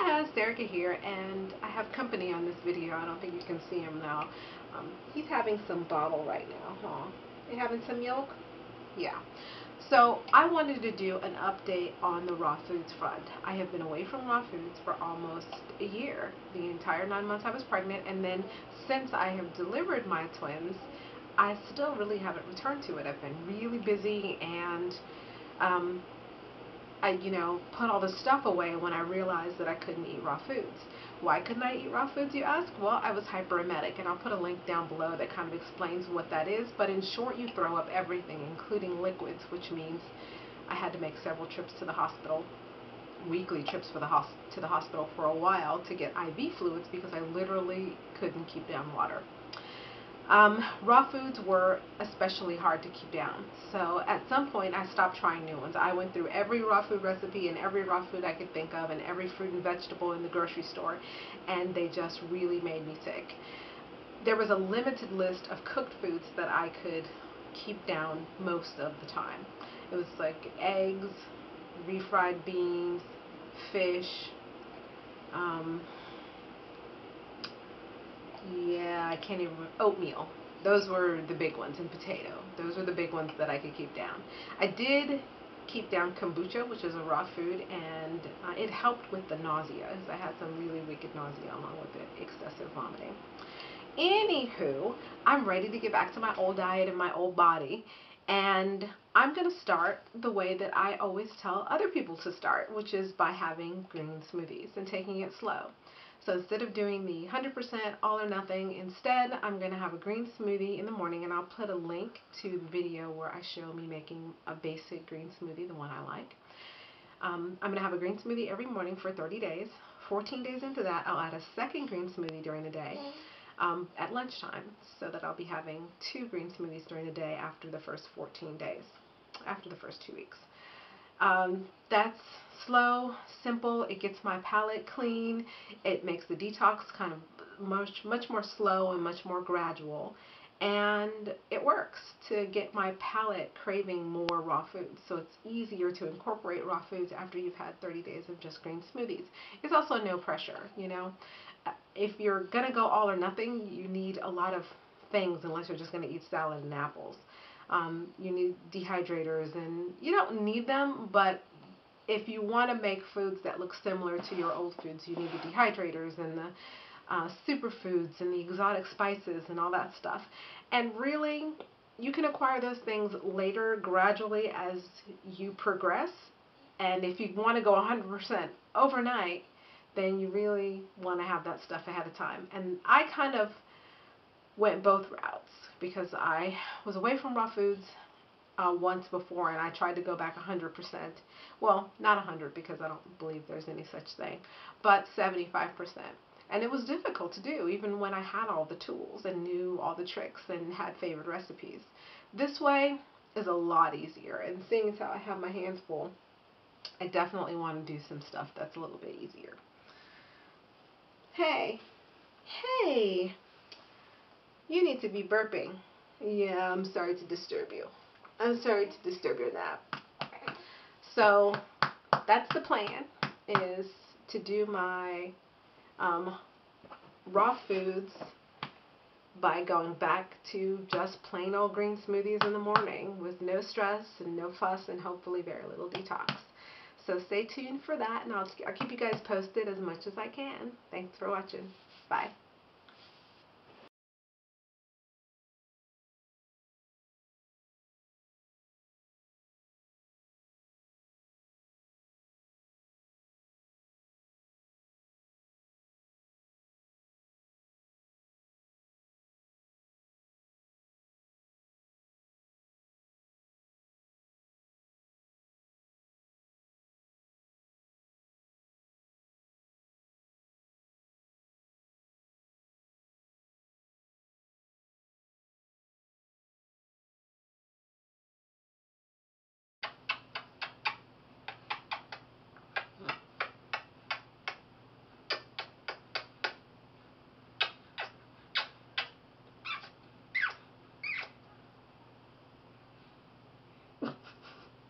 Hi, it's Erica here, and I have company on this video. I don't think you can see him now. He's having some bottle right now, huh? You having some milk? Yeah. So I wanted to do an update on the raw foods front. I have been away from raw foods for almost a year, the entire 9 months I was pregnant, and then since I have delivered my twins, I still really haven't returned to it. I've been really busy and um, I put all the stuff away when I realized that I couldn't eat raw foods. Why couldn't I eat raw foods, you ask? Well, I was hyperemetic, and I'll put a link down below that kind of explains what that is. But in short, you throw up everything, including liquids, which means I had to make several trips to the hospital, weekly trips to the hospital for a while to get IV fluids because I literally couldn't keep down water. Raw foods were especially hard to keep down. So at some point I stopped trying new ones. I went through every raw food recipe and every raw food I could think of and every fruit and vegetable in the grocery store, and they just really made me sick. There was a limited list of cooked foods that I could keep down most of the time. It was like eggs, refried beans, fish, yeah, I can't even, oatmeal. Those were the big ones, and potato. Those were the big ones that I could keep down. I did keep down kombucha, which is a raw food, and it helped with the nausea, as I had some really wicked nausea along with the excessive vomiting. Anywho, I'm ready to get back to my old diet and my old body, and I'm going to start the way that I always tell other people to start, which is by having green smoothies and taking it slow. So instead of doing the 100% all or nothing, instead I'm going to have a green smoothie in the morning, and I'll put a link to the video where I show me making a basic green smoothie, the one I like. I'm going to have a green smoothie every morning for 30 days. 14 days into that, I'll add a second green smoothie during the day at lunchtime, so that I'll be having 2 green smoothies during the day after the first 14 days, after the first 2 weeks. That's slow, simple. It gets my palate clean. It makes the detox kind of much more slow and much more gradual. And it works to get my palate craving more raw foods. So it's easier to incorporate raw foods after you've had 30 days of just green smoothies. It's also no pressure. If you're going to go all or nothing, you need a lot of things unless you're just going to eat salad and apples. You need dehydrators, and you don't need them, but if you want to make foods that look similar to your old foods, you need the dehydrators and the superfoods and the exotic spices and all that stuff. And really, you can acquire those things later, gradually, as you progress. And if you want to go 100% overnight, then you really want to have that stuff ahead of time. And I kind of went both routes because I was away from raw foods once before, and I tried to go back 100%. Well, not 100 because I don't believe there's any such thing, but 75%. And it was difficult to do even when I had all the tools and knew all the tricks and had favorite recipes. This way is a lot easier, and seeing as how I have my hands full, I definitely want to do some stuff that's a little bit easier. Hey, hey, you need to be burping. Yeah, I'm sorry to disturb you. I'm sorry to disturb your nap. So that's the plan, is to do my raw foods by going back to just plain old green smoothies in the morning with no stress and no fuss and hopefully very little detox. So stay tuned for that, and I'll keep you guys posted as much as I can. Thanks for watching. Bye.